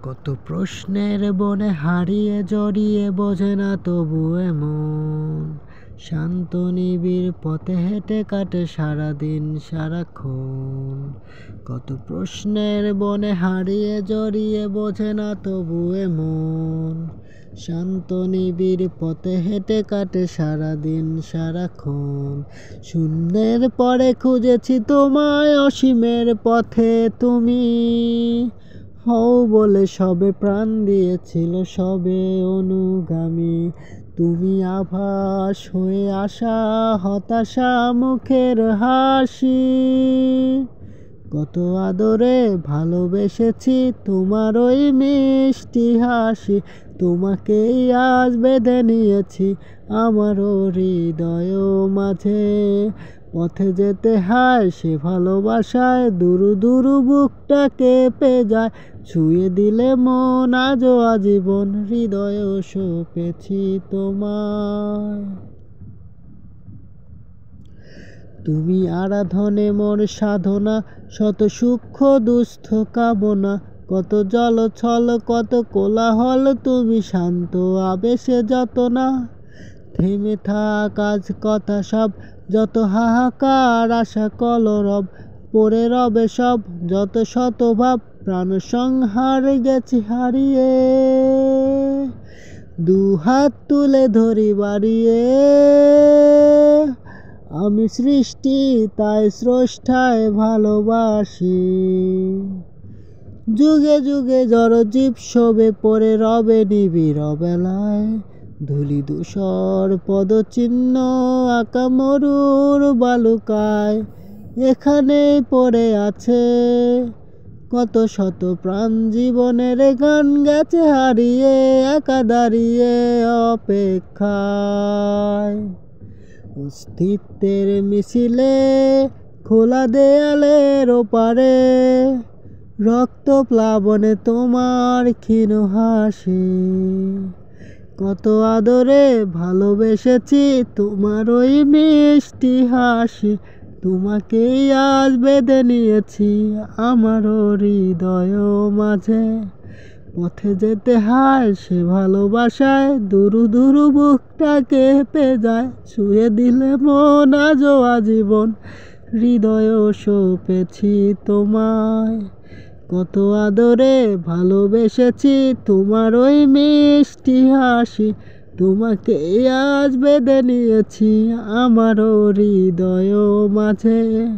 কত প্রশ্নের বনে হারিয়ে জড়িয়ে বোঝে না তবু এমন শান্ত নিবিড় পথে হেঁটে কাটে সারাদিন সারাক্ষণ। কত প্রশ্নের বনে হারিয়ে জড়িয়ে বোঝে না তবু এমন শান্ত নিবিড় পথে হেঁটে কাটে সারাদিন সারাক্ষণ। শূন্যের পরে খুঁজেছি তোমায় অসীমের পথে তুমি হও বলে সবে প্রাণ দিয়েছিল সবে অনুগামী। তুমি আভাস হয়ে আসা হতাশা মুখের হাসি। কত আদরে ভালোবেসেছি তোমার ওই মিষ্টি হাসি। তোমাকেই আজ বেঁধে নিয়েছি আমার হৃদয় মাঝে। পথে যেতে হায় সে ভালোবাসায় দুরু দুরু বুকটা কেঁপে যায়। ছুঁয়ে দিলে মন আজও আজীবন হৃদয় সঁপেছি তোমায়। তুমি আরাধনে মোর সাধনা শত সূক্ষ্ম দুস্থ কামনা। কত জলছল কত কোলাহল তুমি শান্ত আবেশে যত না। থেমে থাক আজ কথা সব যত হাহাকার আশা কলরব। পড়ে রবে সব যত শতভাব প্রাণ সংহার গেছি হারিয়ে। দুহাত তুলে ধরি বাড়িয়ে আমি সৃষ্টি তাই স্রষ্টায় ভালোবাসি। যুগে যুগে জড়জীব শোবে পড়ে রবে নিবিড় বেলায়। ধূলি ধূসর পদচিহ্ন আঁকা মরুর বালুকায়। এখানেই পড়ে আছে কত শত প্রাণ জীবনের গান গেছে হারিয়ে একা দাঁড়িয়ে অপেক্ষায়। অস্তিত্বের মিছিলে খোলা দেয়ালের ওপারে রক্ত প্লাবনে তোমার ক্ষীণ হাসি। কত আদরে ভালোবেসেছি তোমার ওই মিষ্টি হাসি। তোমাকেই আজ বেঁধে নিয়েছি আমার হৃদয় মাঝে। পথে যেতে হায় সে ভালোবাসায় দুরু দুরু বুকটা কেঁপে যায়। ছুঁয়ে দিলে মন আজও আজীবন হৃদয় সঁপেছি তোমায়। কত আদরে ভালোবেসেছি তোমার ওই মিষ্টি হাসি। তোমাকে আজ বেঁধে নিয়েছি আমার হৃদয় মাঝে।